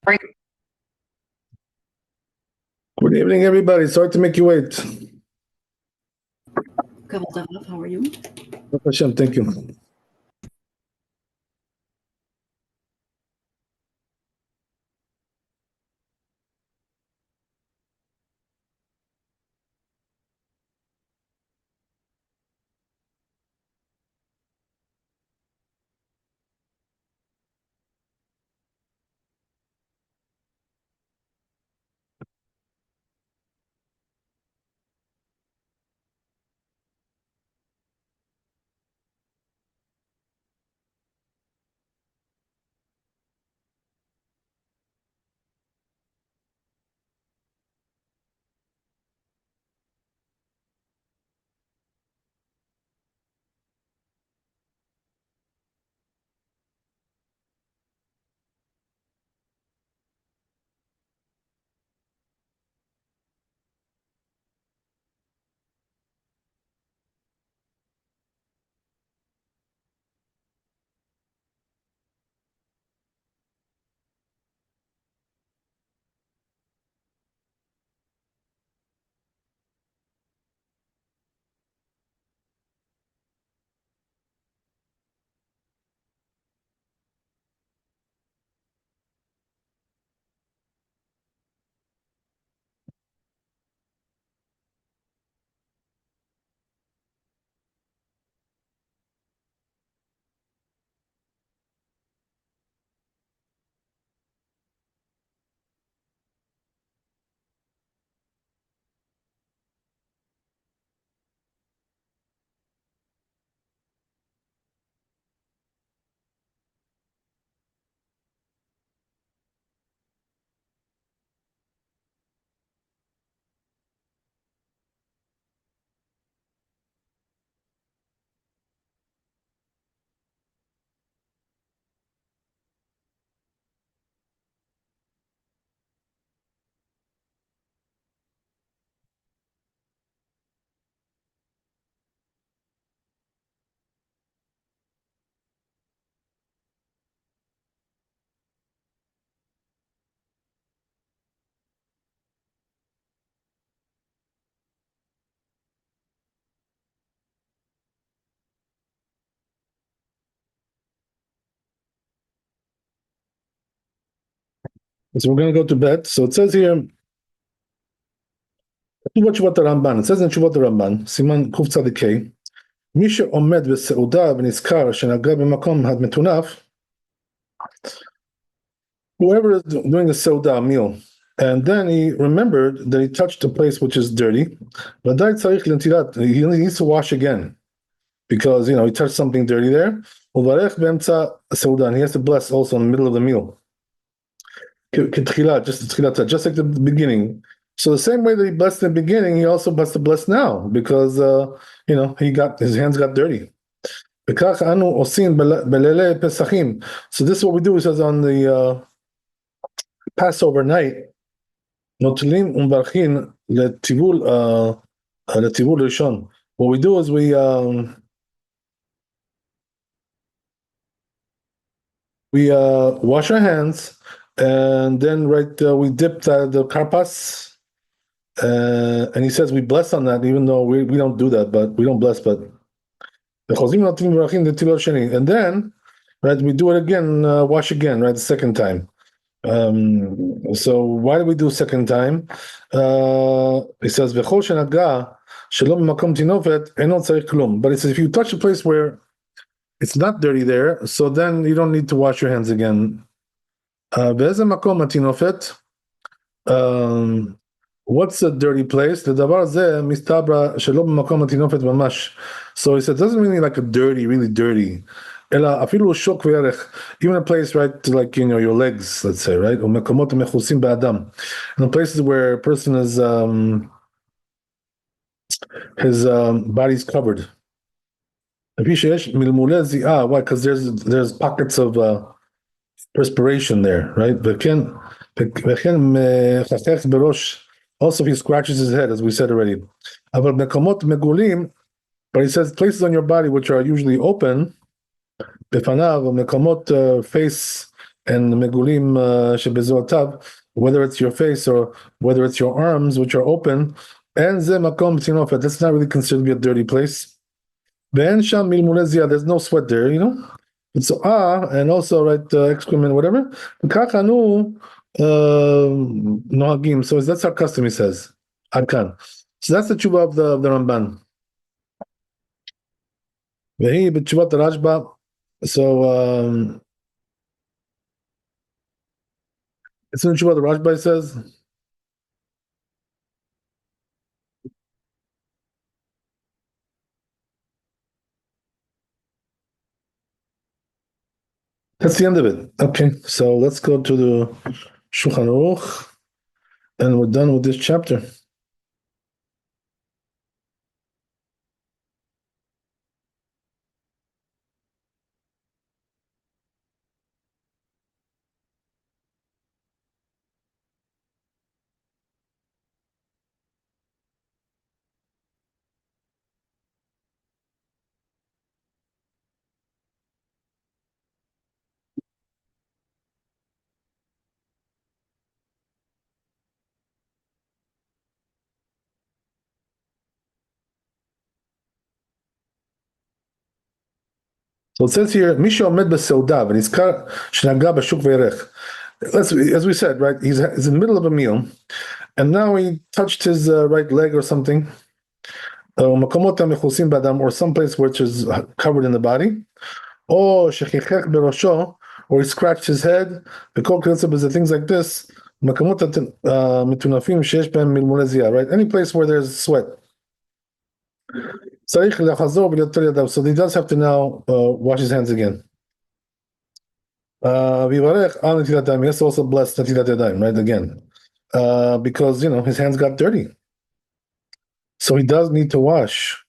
Good evening, everybody. Sorry to make you wait. How are you? Hashem, thank you. So we're going to go to bed. So it says here, תשובות הרמב"ן. It says in תשובות הרמב"ן, סימן קצ"ק, מי שעומד בסעודה ונזכר שנגע במקום המטונף, whoever is doing a seudah meal, and then he remembered that he touched a place which is dirty, ודאי צריך לנטילת, he needs to wash again, because, he touched something dirty there, וברך באמצע הסעודה, and he has to bless also in the middle of the meal. כתחילה, just like the beginning. So the same way that he blessed in the beginning, he also has to bless now, because, his hands got dirty. וכך אנו עושים בלילי פסחים. So this is what we do, he says, on the Passover night, נוטלים ומברכים לטיבול ראשון. What we do is we wash our hands, and then we dip the karpas, and he says we bless on that, even though we don't do that, but we don't bless, but and then we do it again, wash again, the second time. So why do we do second time? He says v'chol shenaga shelo b'makom tinofet eno tzarich klum. But it says if you touch a place where it's not dirty there, so then you don't need to wash your hands again. Be'eze makom hatinofet. What's a dirty place? The davar zeh mistabra shelo b'makom hatinofet mamash. So he said it doesn't mean like a dirty, really dirty. Even a place, like your legs, let's say, right? In the places where a person is his body's covered. Why? Because there's pockets of perspiration there, right? Also, if he scratches his head, as we said already. But he says places on your body which are usually open, בפניו, מקומות face and megulim shebezotav, whether it's your face or whether it's your arms, which are open, and ze makom tinofet, that's not really considered to be a dirty place. Ben sham milmulezia, there's no sweat there, It's and also excrement, whatever. Kakanu nohagim. So that's our custom, he says. Adkan. So that's the tshuva of the Ramban. Vehi b'tshuvat Rashba. So it's in the tshuva the Rashba says. That's the end of it. Okay, so let's go to the Shulchan Aruch, and we're done with this chapter. So it says here, Misha Omed b'seudav, and he's shnaga b'shuk ve'erech. As we said, right, he's in the middle of a meal, and now he touched his right leg or something, or someplace which is covered in the body, or he scratched his head, things like this, right? Any place where there's sweat. So he does have to now wash his hands again. He has to also bless Natilat Yadayim, right? Again. Because, his hands got dirty. So he does need to wash.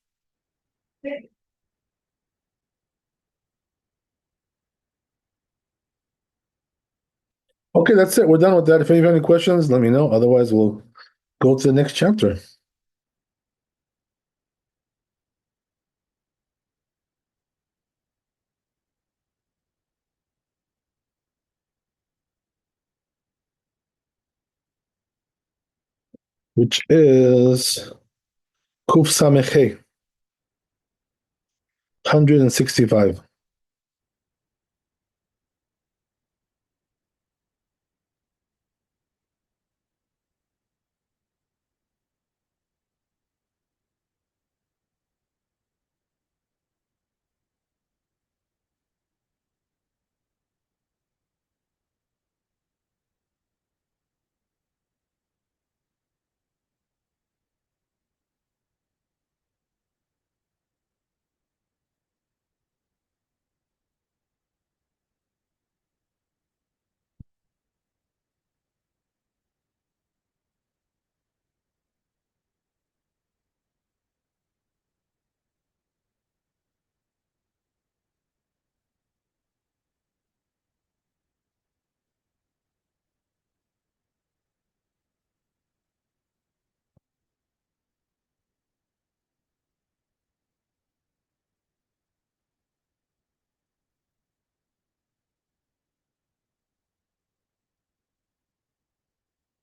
Okay, that's it. We're done with that. If you have any questions, let me know. Otherwise, we'll go to the next chapter. Which is Kuf Samechei, 165.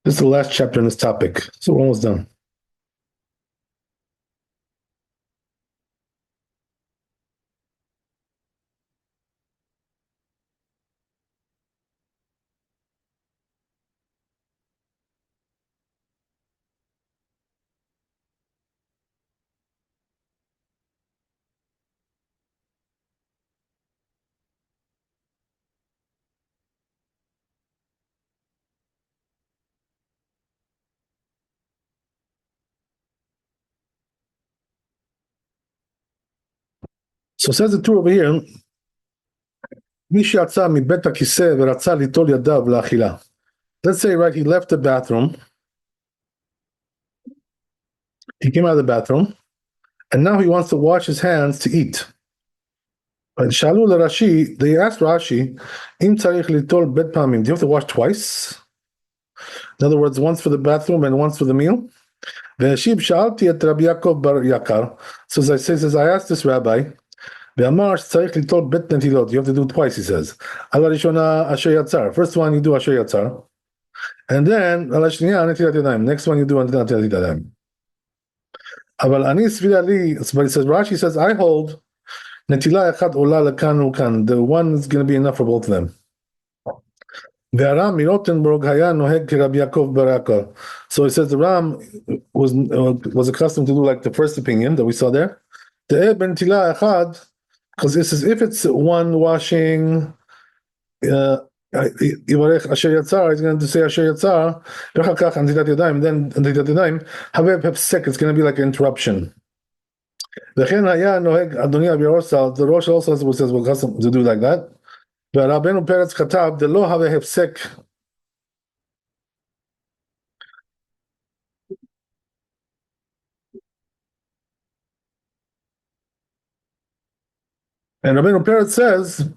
This is the last chapter in this topic. So we're almost done. So says the two over here, let's say, right, he left the bathroom. He came out of the bathroom, and now he wants to wash his hands to eat. But Shalu Rashi, they asked Rashi, Im tzarich litol bet pamim, do you have to wash twice? In other words, once for the bathroom and once for the meal. So as I say, says, I asked this rabbi, ואמר שצריך ליטול בית נטילות, you have to do it twice, he says. על הראשונה אשר יצר, first one you do אשר יצר, and then על השנייה נטילת ידיים, next one you do נטילת ידיים. אבל אני סבירה לי, but he says, Rashi says, I hold, נטילה אחת עולה לכאן וכאן, the one is going to be enough for both of them. והרם מרוטנבורג היה נוהג כרבי יעקב בר יקר. So he says the Ram was accustomed to do like the first opinion that we saw there. תאה בנטילה אחד, because this is if it's one washing, יברך אשר יצר, he's going to say אשר יצר, ואחר כך נטילת ידיים, then נטילת ידיים, have הפסק, it's going to be like an interruption. וכן היה נוהג אדוני אבי אורסל, the Rosh also says we're accustomed to do like that. ורבנו פרץ כתב, דלא הווה הפסק. And Rabbeinu Peretz says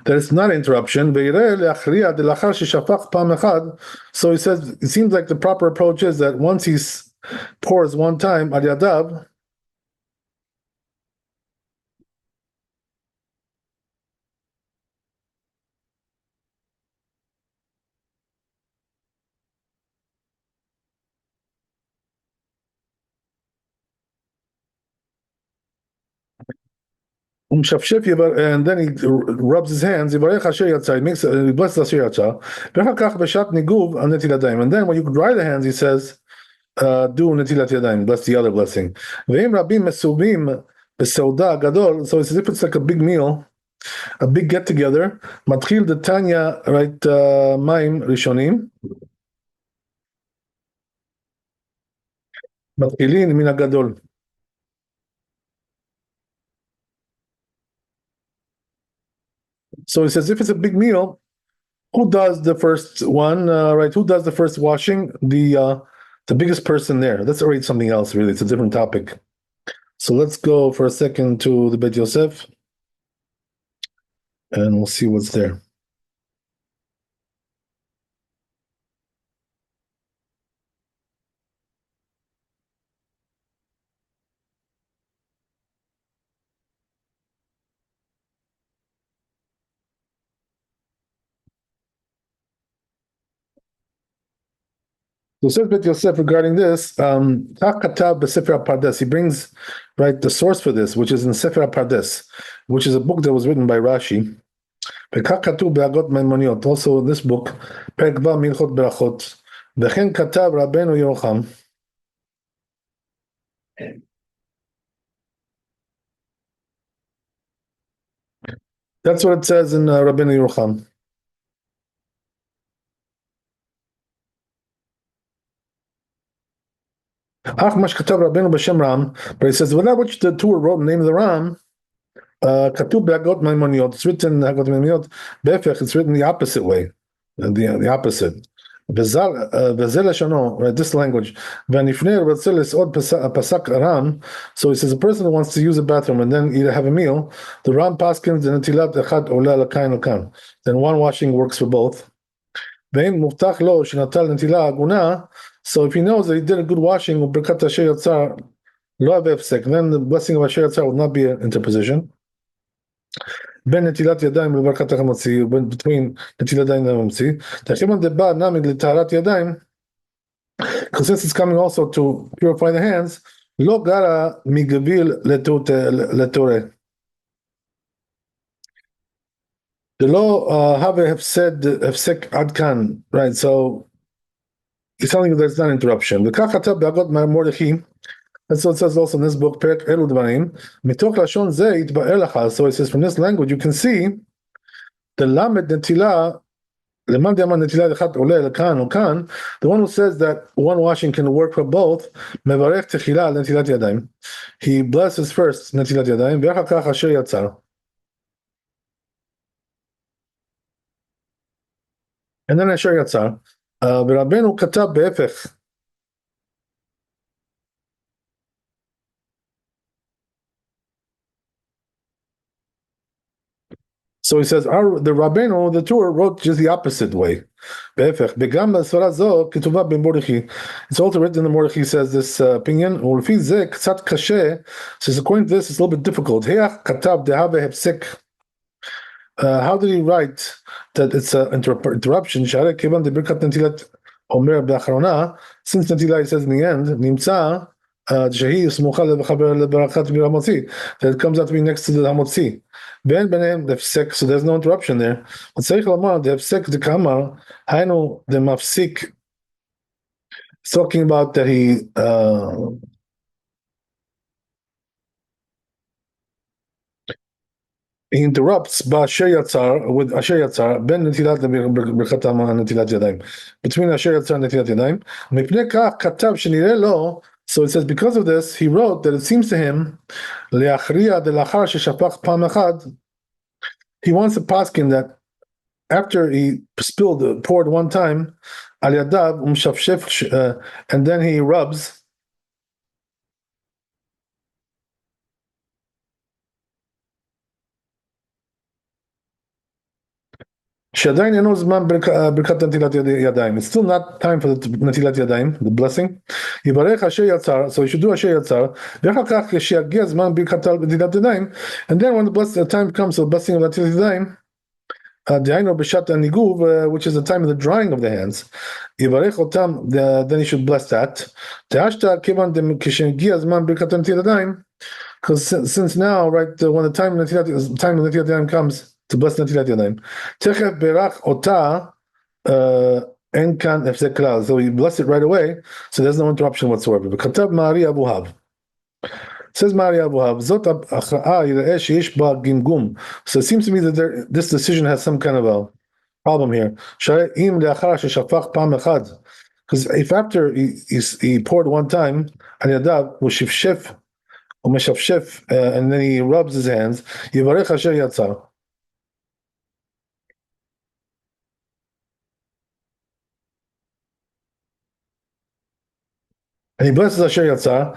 that it's not interruption. So he says it seems like the proper approach is that once he pours one time al yadav, and then he rubs his hands, he makes he blesses asher yatsa, and then when you dry the hands, he says, do netilat yadayim, bless the other blessing. So it's as if it's like a big meal, a big get together. Matchil the Tanya, right? Maim rishonim. Matchilin min hagadol. So he says, if it's a big meal, who does the first one? Right? Who does the first washing? The biggest person there. That's already something else. Really, it's a different topic. So let's go for a second to the Beit Yosef, and we'll see what's there. So says Beit Yosef regarding this, he brings right the source for this, which is in Sefer HaPardes, which is a book that was written by Rashi. Also in this book, פרק ו' מהלכות ברכות, וכן כתב רבנו ירוחם. That's what it says in Rabbeinu Yerucham. Ach mash katav Rabbeinu b'shem Ram, but he says without which the two wrote the name of the Ram, katuv be'agot maimoniot. It's written hagot maimoniot befech. It's written the opposite way, the opposite. V'zel shano, right? This language. V'nifner v'tzelis od pasak Ram. So he says a person who wants to use a bathroom and then either have a meal, the Ram paskins the netilat echad ola l'kain l'kan. Then one washing works for both. Ve'im muftach lo shenatal netila aguna. So if he knows that he did a good washing, then the blessing of Asher Yatzar would not be an interposition. Between netilat yadayim and because since it's coming also to purify the hands, lo gara migavil letore. The law have said hefsek adkan, right? So he's telling you there's not an interruption. That's what it says also in this book, Perek Elu Dvarim. Mitoch lashon ze yitba'er lacha. So it says from this language you can see the lamed netila, leman de'aman netila lechat oleh lekan ukan. The one who says that one washing can work for both, mevarech techila netilat yadayim. He blesses first netilat yadayim, ve'achar kach asher yatzar. And then asher yatzar. ורבנו כתב בהפך. So he says, the Rabbeinu, the Torah, wrote just the opposite way. It's also written in the Mordechai says this opinion. Says according to this, it's a little bit difficult. How did he write that it's an interruption? Since Netilah says in the end, Nimtza, that it comes out to be next to the Hamotzi. So there's no interruption there. But it's talking about that he interrupts Asher Yatzar with Asher Yatzar ben Netilat Birkat Netilat Yadayim, between Asher Yatzar and Netilat Yadayim. Mipnei kach katav shenireh lo. So it says because of this he wrote that it seems to him leachriya delachar sheshapach pam echad. He wants to paskin that after he poured one time al yadav umshafshef and then he rubs. It's still not time for the Netilat Yadayim, the blessing. So you should do Asher Yatzar. And then when the time comes for the blessing of Netilat Yadayim, which is the time of the drying of the hands, then you should bless that. Because since now, right, when the time of Netilat Yadayim comes, to bless Netilat Yadayim. Techef berach ota en kan hefsek klal. So he blessed it right away, so there's no interruption whatsoever. B'katav Mari Abuhav. Says Mari Abuhav, Zot achra'a yireh sheish ba gimgum. So it seems to me that this decision has some kind of a problem here. Sharei im leachar sheshafach pam echad. Because if after he poured one time, al yadav u'shifshef u'meshafshef, and then he rubs his hands, yivarech asher yatzar. And he blesses Asher Yatzar.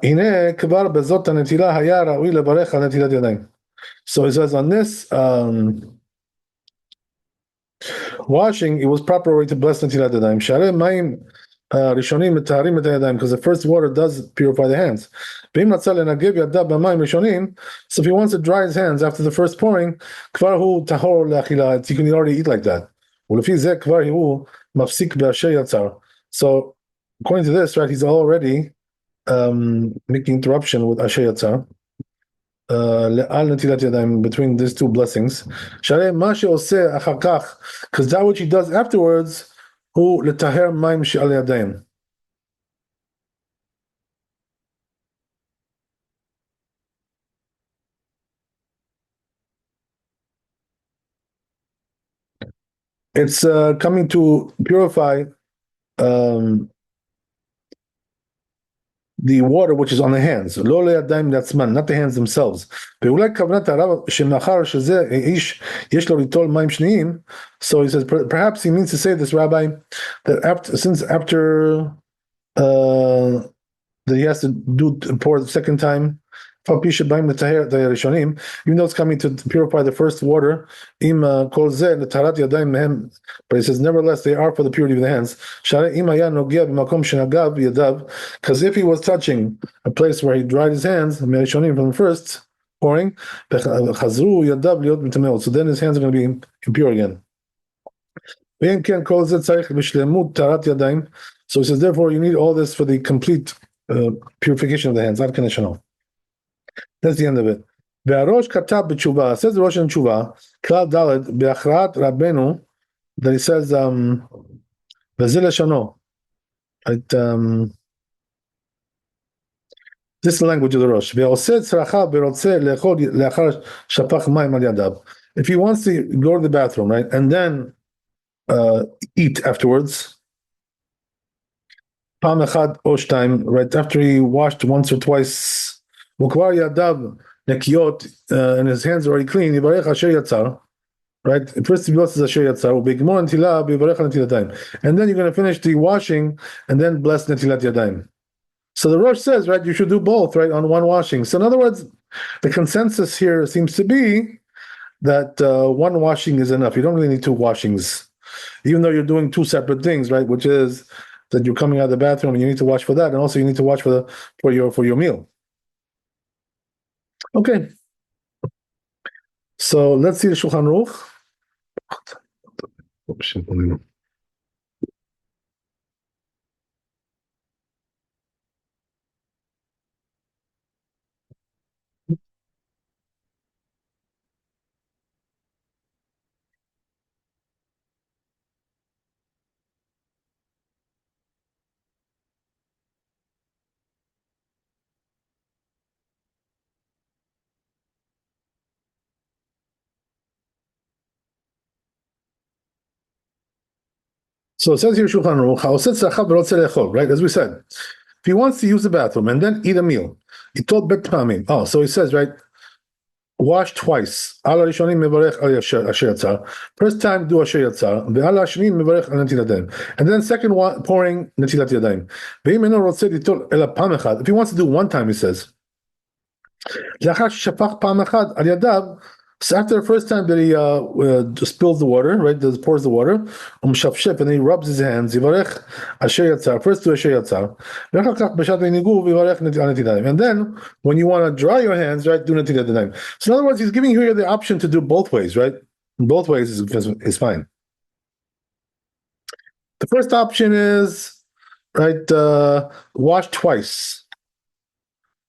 Hine kvar bezot hanetila haya ra'ui levarech hanetilat yadayim. So he says on this washing, it was proper way to bless netilat yadayim. Sharei mayim rishonim metaharim et yadayim, because the first water does purify the hands. B'im natzal lenagev yadav b'mayim rishonim. So if he wants to dry his hands after the first pouring, kvar hu tahor leachila. You can already eat like that. Ulefi zeh kvar hu mafsik be'asher yatzar. So according to this, right, he's already making interruption with Asher Yatzar between these two blessings. Because that which he does afterwards, it's coming to purify the water which is on the hands, not the hands themselves. So he says, perhaps he means to say this, Rabbi, that after that he has to pour the second time, even though it's coming to purify the first water, but he says, nevertheless, they are for the purity of the hands. Because if he was touching a place where he dried his hands from the first pouring, so then his hands are going to be impure again. So he says, therefore, you need all this for the complete purification of the hands. That's the end of it. Ve'arosh katab b'tshuva. Says the Rosh in Tshuva, Klal Daled be'achrat Rabbeinu, that he says ve'zeh leshano. This is the language of the Rosh. Ve'oseh tzracha be'rotzeh le'echol le'achar shapach mayim al yadav. If he wants to go to the bathroom, right, and then eat afterwards, pam echad osh time, right after he washed once or twice. And his hands are already clean. Right? First he blesses Asher Yatzar, and then you're going to finish the washing and then bless Netilat Yadayim. So the Rosh says, right, you should do both, right, on one washing. So in other words, the consensus here seems to be that one washing is enough. You don't really need two washings, even though you're doing two separate things, right? Which is that you're coming out of the bathroom and you need to wash for that, and also you need to wash for your meal. Okay, so let's see the Shulchan Aruch. So it says here Shulchan Aruch, right? As we said, if he wants to use the bathroom and then eat a meal, he told bet pamim. Oh, so he says, right? Wash twice. First time do asher yatzar, and then second one pouring netilat yadayim. If he wants to do one time, he says. So after the first time that he spills the water, right, pours the water, and then he rubs his hands, first do asher yatzar, and then when you want to dry your hands, right, do netilat yadayim. So in other words, he's giving you the option to do both ways, right? Both ways is fine. The first option is, right, wash twice.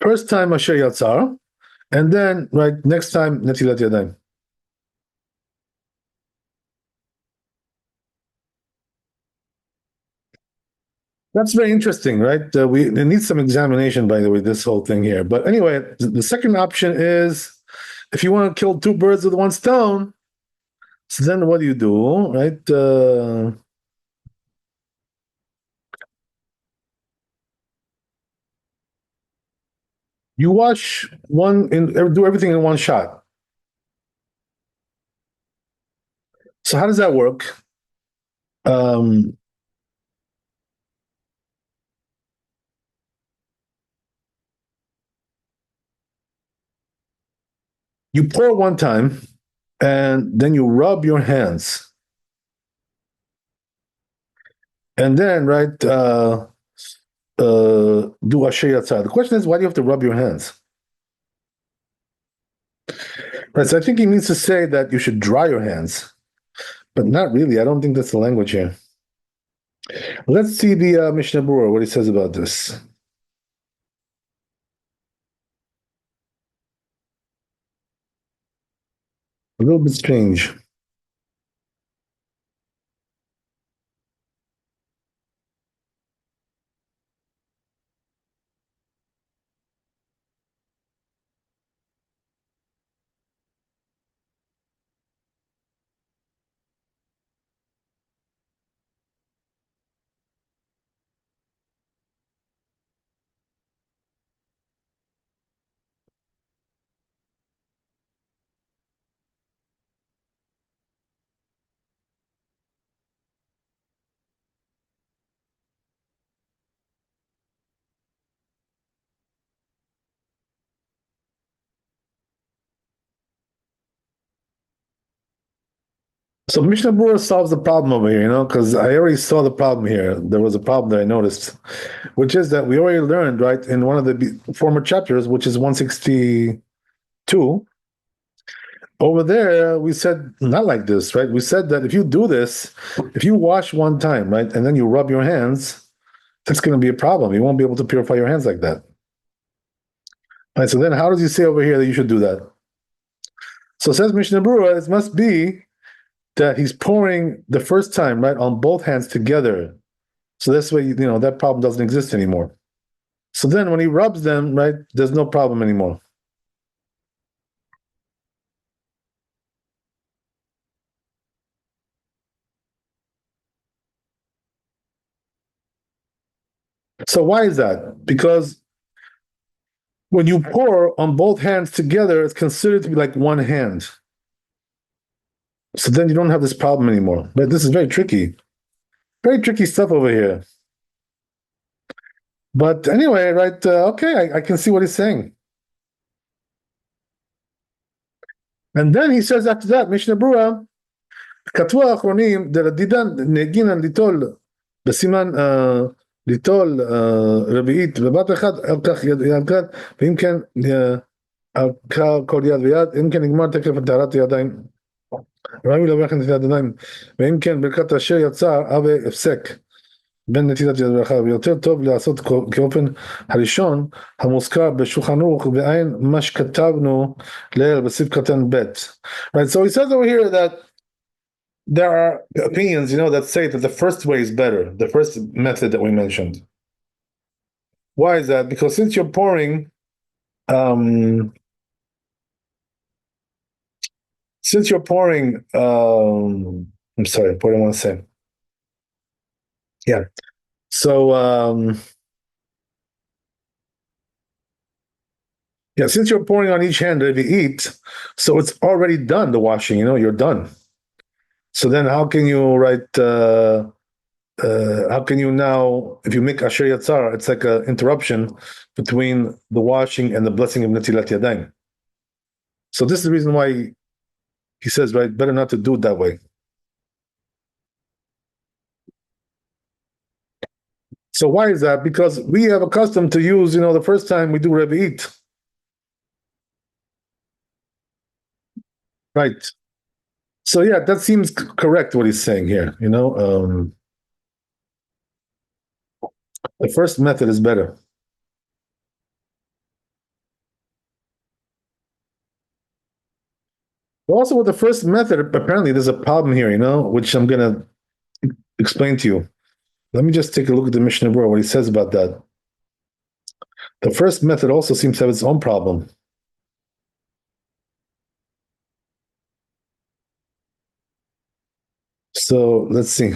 First time asher yatzar, and then, right, next time, netilat yadayim. That's very interesting, right? It needs some examination, by the way, this whole thing here. But anyway, the second option is if you want to kill two birds with one stone, so then what do you do, right? You wash do everything in one shot. So how does that work? Um, you pour one time, and then you rub your hands, and then right do asher yatzar. The question is, why do you have to rub your hands? Right. So I think he means to say that you should dry your hands, but not really. I don't think that's the language here. Let's see the Mishnah Berurah, what he says about this. A little bit strange. So Mishnah Berurah solves the problem over here, because I already saw the problem here. There was a problem that I noticed, which is that we already learned, right, in one of the former chapters, which is 162. Over there, we said not like this, right? We said that if you do this, if you wash one time, right, and then you rub your hands, that's going to be a problem. You won't be able to purify your hands like that. Right, so then how does he say over here that you should do that? So says Mishnah Berurah, it must be that he's pouring the first time, right, on both hands together. So this way, that problem doesn't exist anymore. So then when he rubs them, right, there's no problem anymore. So why is that? Because when you pour on both hands together, it's considered to be like one hand. So then you don't have this problem anymore. But this is very tricky. Very tricky stuff over here. But anyway, right, okay, I can see what he's saying. And then he says after that, Mishnah Brura, כתבו האחרונים דרדידן נגינן בסימן ליטול רביעית בבת אחת על כך יד יד ואם כן על כל יד ויד אם כן נגמר תקף טהרת הידיים רמי לברך נטילת ידיים ואם כן ברכת אשר יצר הווה הפסק בין נטילת יד ברכה ויותר טוב לעשות כאופן הראשון המוזכר בשולחן ערוך בעין מה שכתבנו לעיל בסעיף קטן ב'. Right, so he says over here that there are opinions, that say that the first way is better, the first method that we mentioned. Why is that? Because since you're pouring, I'm sorry, what do I want to say? Yeah. So, since you're pouring on each hand if you eat, so it's already done, the washing, you're done. So then how can you write, how can you now, if you make Asher Yatzar, it's like an interruption between the washing and the blessing of Netilat Yadayim. So this is the reason why he says, right, better not to do it that way. So why is that? Because we have accustomed to use, the first time we do Revi'it. Right. So yeah, that seems correct what he's saying here, the first method is better. Also with the first method, apparently there's a problem here, which I'm going to explain to you. Let me just take a look at the Mishnah Berurah, what he says about that. The first method also seems to have its own problem. So let's see.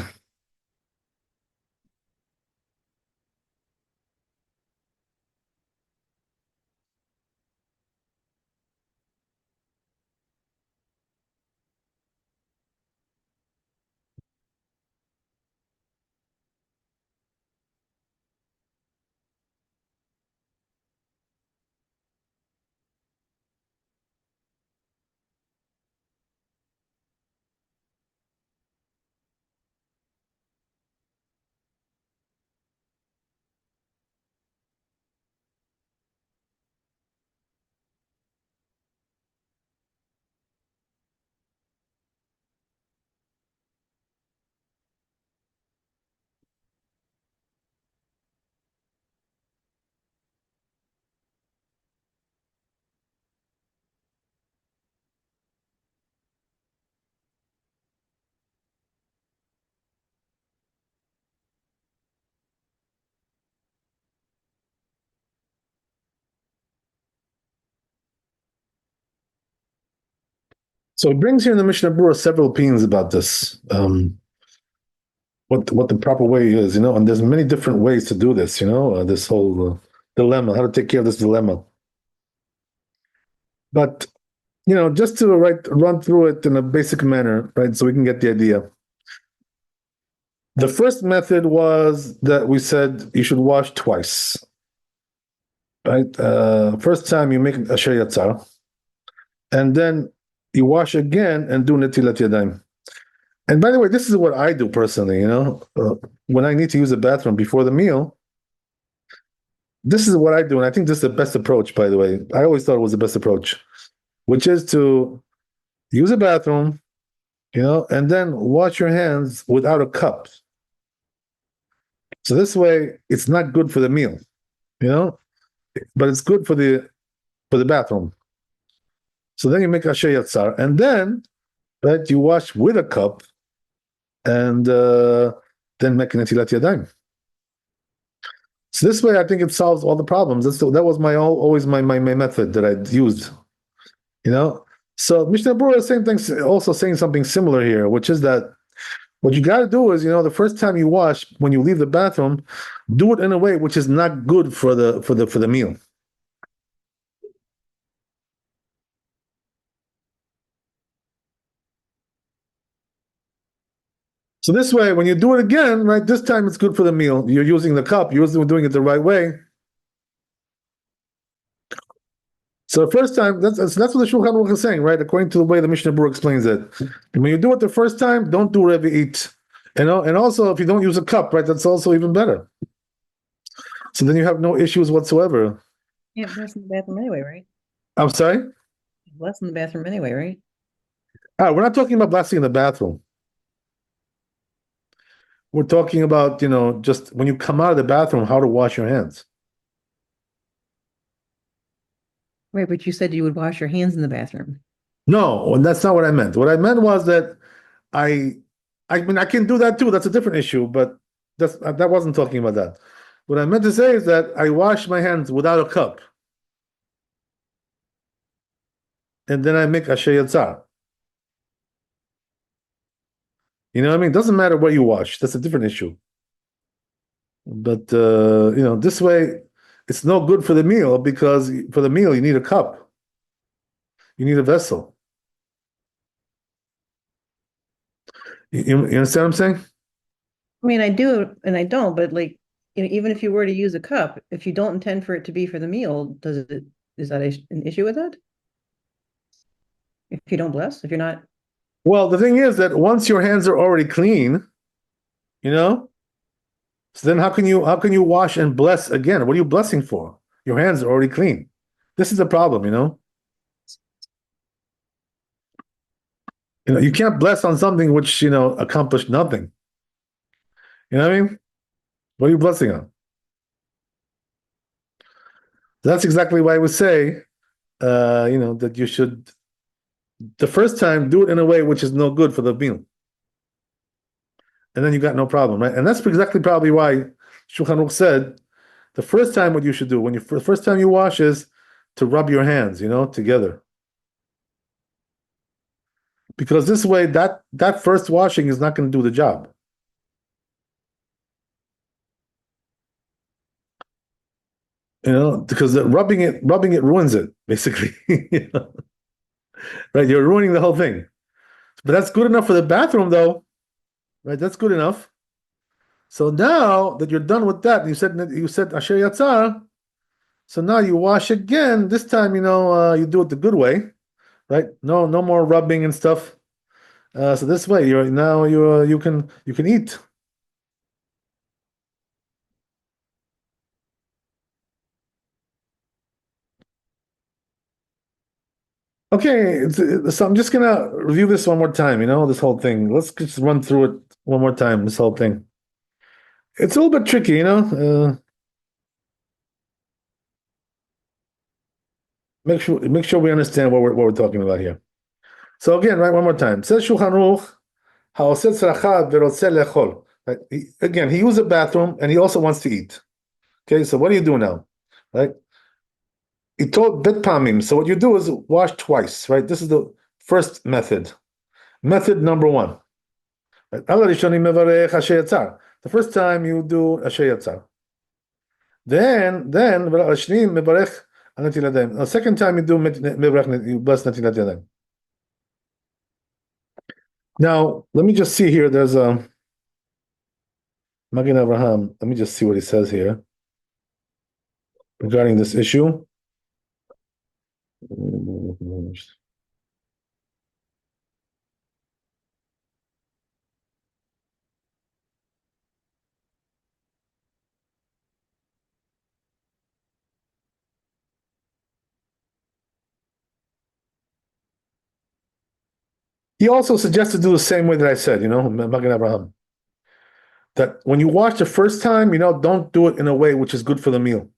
So it brings here in the Mishnah Berurah several opinions about this. What the proper way is, and there's many different ways to do this, this whole dilemma, how to take care of this dilemma. But, just to run through it in a basic manner, right, so we can get the idea. The first method was that we said you should wash twice, right? First time you make Asher Yatzar, and then you wash again and do Netilat Yadayim. And by the way, this is what I do personally, when I need to use the bathroom before the meal, this is what I do. And I think this is the best approach, by the way. I always thought it was the best approach, which is to use a bathroom, and then wash your hands without a cup. So this way, it's not good for the meal, but it's good for the bathroom. So then you make Asher Yatzar, and then, right, you wash with a cup, and then make Netilat Yadayim. So this way, I think it solves all the problems. That was always my method that I used, So Mishnah Berurah is also saying something similar here, which is that what you got to do is, the first time you wash, when you leave the bathroom, do it in a way which is not good for the meal. So this way, when you do it again, right, this time it's good for the meal. You're using the cup, you're doing it the right way. So the first time, that's what the Shulchan Aruch is saying, right? According to the way the Mishnah Berurah explains it. When you do it the first time, don't do Revi'it. And also, if you don't use a cup, right, that's also even better. So then you have no issues whatsoever. Yeah, bless in the bathroom anyway, right? I'm sorry? Bless in the bathroom anyway, right? We're not talking about blasting in the bathroom. We're talking about, just when you come out of the bathroom, how to wash your hands. Right, but you said you would wash your hands in the bathroom. No, and that's not what I meant. What I meant was that I, I mean, I can do that too. That's a different issue, but that wasn't talking about that. What I meant to say is that I wash my hands without a cup, and then I make asher yatzar. You know what I mean? It doesn't matter what you wash. That's a different issue. But this way, it's no good for the meal because for the meal you need a cup, you need a vessel. You understand what I'm saying? I mean, I do and I don't, but like, even if you were to use a cup, if you don't intend for it to be for the meal, is that an issue with it? If you don't bless, if you're not, Well, the thing is that once your hands are already clean, you know, so then how can you wash and bless again? What are you blessing for? Your hands are already clean. This is the problem, you know. You can't bless on something which accomplished nothing. You know what I mean? What are you blessing on? That's exactly why I would say, that you should the first time do it in a way which is no good for the meal, and then you got no problem, right? And that's exactly probably why Shulchan Aruch said the first time what you should do when the first time you wash is to rub your hands, together, because this way that first washing is not going to do the job, because rubbing it ruins it basically, right? You're ruining the whole thing. But that's good enough for the bathroom, though, right? That's good enough. So now that you're done with that, you said Asher Yatzar. So now you wash again. This time, you do it the good way, right? No more rubbing and stuff. So this way, you can eat. Okay, so I'm just gonna review this one more time. This whole thing. Let's just run through it one more time. This whole thing. It's a little bit tricky, make sure we understand what we're talking about here. So again, right, one more time. Says Shulchan Aruch, "Haoset tzrachad v'rotzeh lechol." Right? Again, he used a bathroom and he also wants to eat. Okay, so what do you do now? Right? He told bet pamim. So what you do is wash twice. Right? This is the first method. Method number one. Right? The first time you do asher yatzar. Then the second time you do you bless netilat yadayim. Now let me just see here. There's a Magen Avraham. Let me just see what he says here regarding this issue. He also suggests to do the same way that I said, Magen Avraham. That when you wash the first time, don't do it in a way which is good for the meal.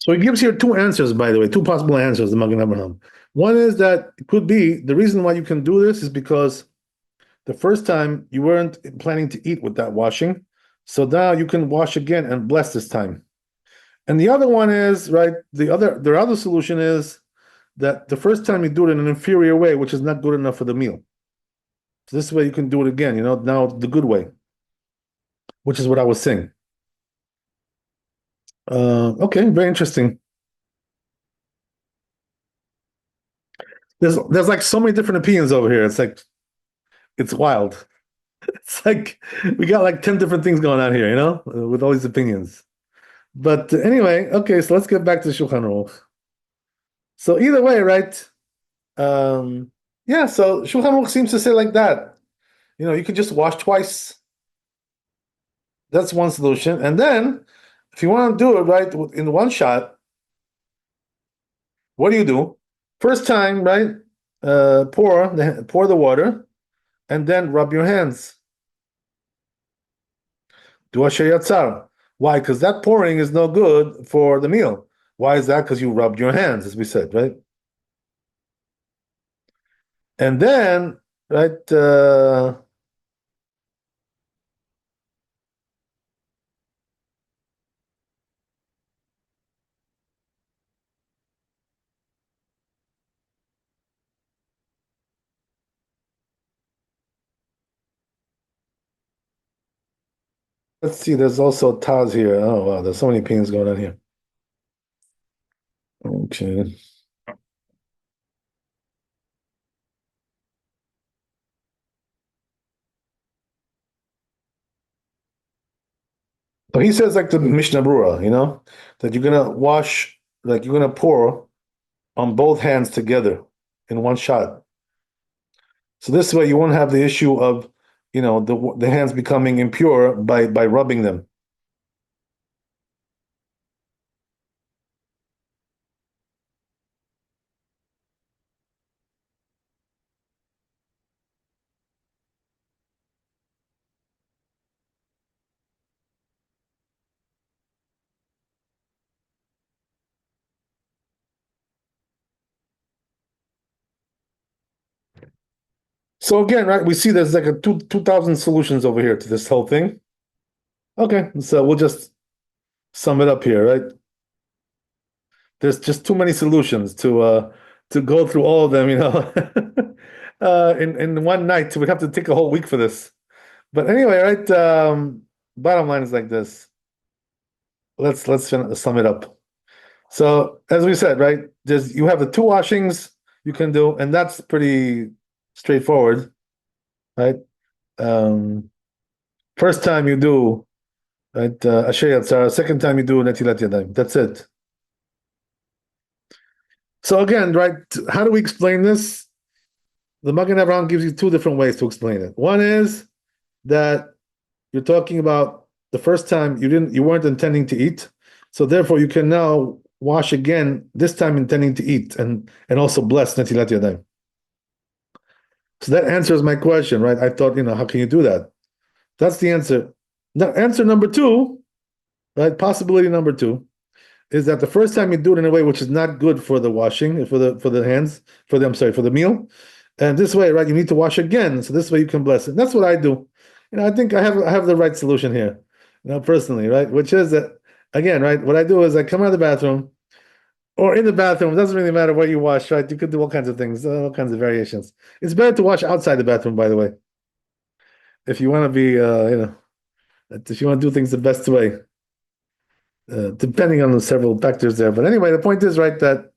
So he gives here two answers, by the way, two possible answers, the Magen Avraham. One is that it could be the reason why you can do this is because the first time you weren't planning to eat with that washing. So now you can wash again and bless this time. And the other one is, right, their other solution is that the first time you do it in an inferior way, which is not good enough for the meal. So this way you can do it again, now the good way, which is what I was saying. Okay, very interesting. There's like so many different opinions over here. It's like it's wild. It's like we got like 10 different things going on here, with all these opinions. But anyway, okay, so let's get back to Shulchan Aruch. So either way, right? Yeah, so Shulchan Aruch seems to say like that. You could just wash twice. That's one solution. And then if you want to do it right in one shot, what do? First time, right? Pour the water and then rub your hands. Do asher yatzar. Why? Because that pouring is no good for the meal. Why is that? Because you rubbed your hands, as we said, right? And then, right? Let's see. There's also Taz here. Oh wow, there's so many opinions going on here. Okay. So he says like the Mishnah Brura, that you're gonna wash, like you're gonna pour on both hands together in one shot. So this way you won't have the issue of, the hands becoming impure by rubbing them. So again, right, we see there's like a 2,000 solutions over here to this whole thing. Okay, so we'll just sum it up here, right? There's just too many solutions to go through all of them, in one night. We'd have to take a whole week for this. But anyway, right? Bottom line is like this. Let's sum it up. So as we said, right, you have the two washings you can do, and that's pretty straightforward, right? Um, First time you do, right, Asher Yatzar. Second time you do Netilat Yadayim. That's it. So again, right, how do we explain this? The Magen Avraham gives you two different ways to explain it. One is that you're talking about the first time you weren't intending to eat, so therefore you can now wash again, this time intending to eat and also bless Netilat Yadayim. So that answers my question, right? I thought, how can you do that? That's the answer. Now, answer number two, right? Possibility number two is that the first time you do it in a way which is not good for the washing, for the hands, for the meal. And this way, right, you need to wash again. So this way you can bless it. That's what I do. I think I have the right solution here, personally, right? Which is that again, right? What I do is I come out of the bathroom or in the bathroom. It doesn't really matter where you wash, right? You could do all kinds of things, all kinds of variations. It's better to wash outside the bathroom, by the way, if you want to be, if you want to do things the best way, depending on the several factors there. But anyway, the point is, right, that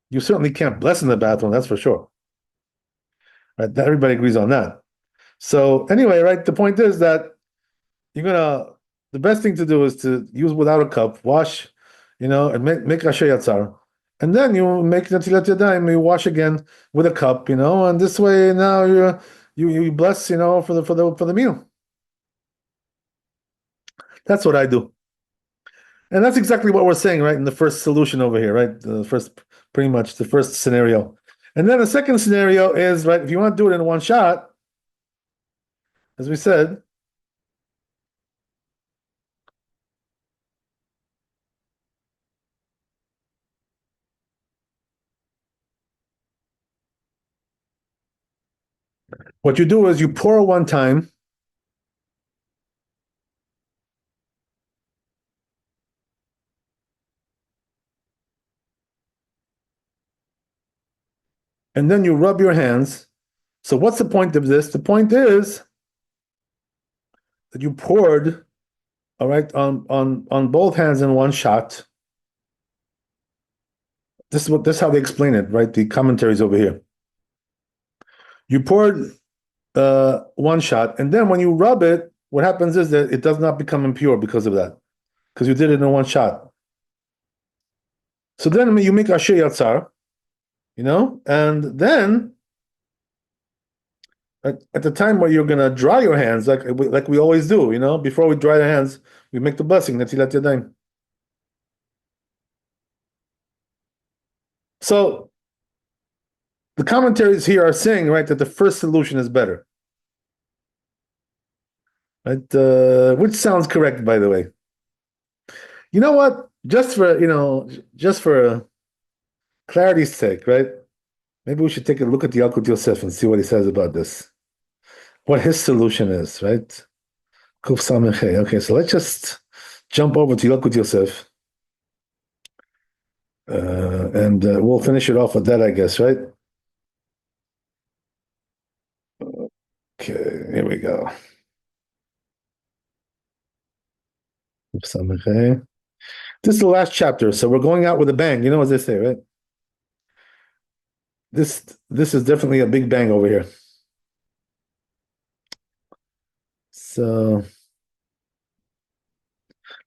you certainly can't bless in the bathroom. That's for sure. Right? Everybody agrees on that. So anyway, right, the point is that the best thing to do is to use without a cup, wash, and make Asher Yatzar. And then you make Netilat Yadayim, you wash again with a cup, and this way now you bless, for the meal. That's what I do. And that's exactly what we're saying, right? In the first solution over here, right? Pretty much the first scenario. And then the second scenario is, right, if you want to do it in one shot, as we said, What you do is you pour one time, and then you rub your hands. So what's the point of this? The point is that you poured, all right, on both hands in one shot. This is how they explain it, right? The commentaries over here. You poured one shot, and then when you rub it, what happens is that it does not become impure because of that, because you did it in one shot. So then you make asher yatzar, and then at the time where you're gonna dry your hands, like we always do, before we dry the hands, we make the blessing, netilat yadayim. So the commentaries here are saying, right, that the first solution is better, right? Which sounds correct, by the way. You know what? Just for clarity's sake, right? Maybe we should take a look at the Yalkut Yosef and see what he says about this. What his solution is, right? Kuf Samech. Okay, so let's just jump over to Yalkut Yosef. And we'll finish it off with that, I guess, right? Okay, here we go. This is the last chapter, so we're going out with a bang. You know what they say, right? This is definitely a big bang over here. So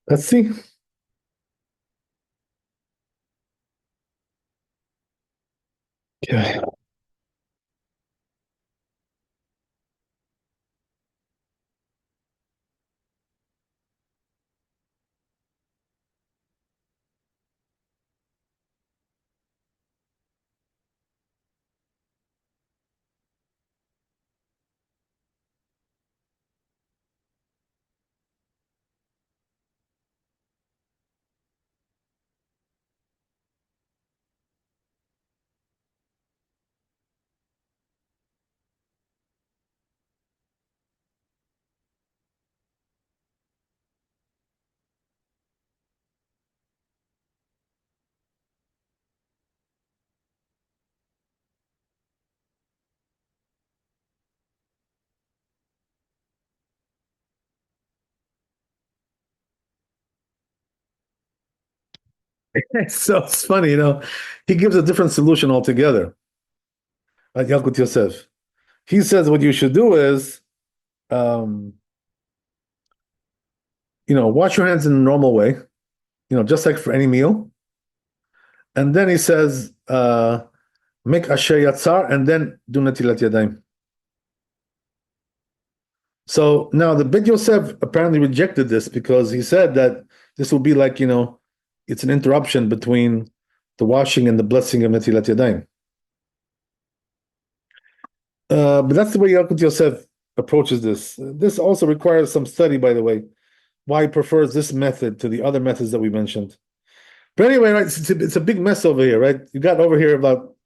let's see. Okay. So it's funny, he gives a different solution altogether. Like Yalkut Yosef. He says what you should do is, wash your hands in a normal way, just like for any meal. And then he says, make asher yatzar, and then do netilat yadayim. So now the Beit Yosef apparently rejected this because he said that this will be like, it's an interruption between the washing and the blessing of netilat yadayim. But that's the way Yalkut Yosef approaches this. This also requires some study, by the way, why he prefers this method to the other methods that we mentioned. But anyway, right, it's a big mess over here, right? You got over here about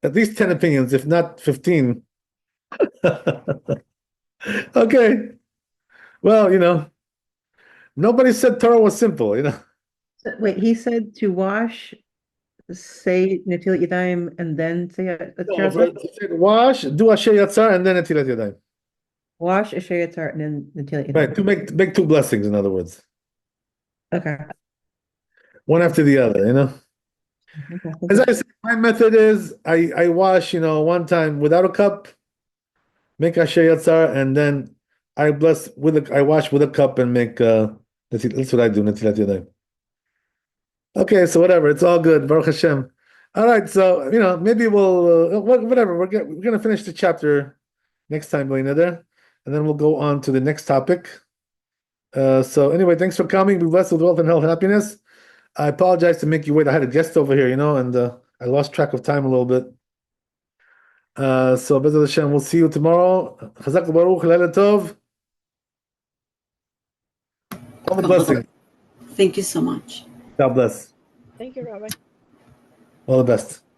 at least 10 opinions, if not 15. Okay. Well, nobody said Torah was simple. Wait, he said to wash, say Netilat Yadayim, and then say a No, right? He said wash, do asher yatzar, and then netilat yadayim. wash a Yatzar and then Netilat Right, Yadayim. to make two blessings, in other words. Okay. One after the other. As I said, my method is I wash, one time without a cup, make asher yatzar, and then I wash with a cup and make that's what I do, netilat yadayim. Okay, so whatever, it's all good, Baruch Hashem. All right, so maybe we'll whatever. We're gonna finish the chapter next time, there, and then we'll go on to the next topic. So anyway, thanks for coming. Be blessed with wealth and health and happiness. I apologize to make you wait. I had a guest over here, and I lost track of time a little bit. So Bezrat Hashem, we'll see you tomorrow. Chazak Baruch, Leila Tov. All the blessings. Thank you so much. God bless. Thank you, Rabbi. All the best.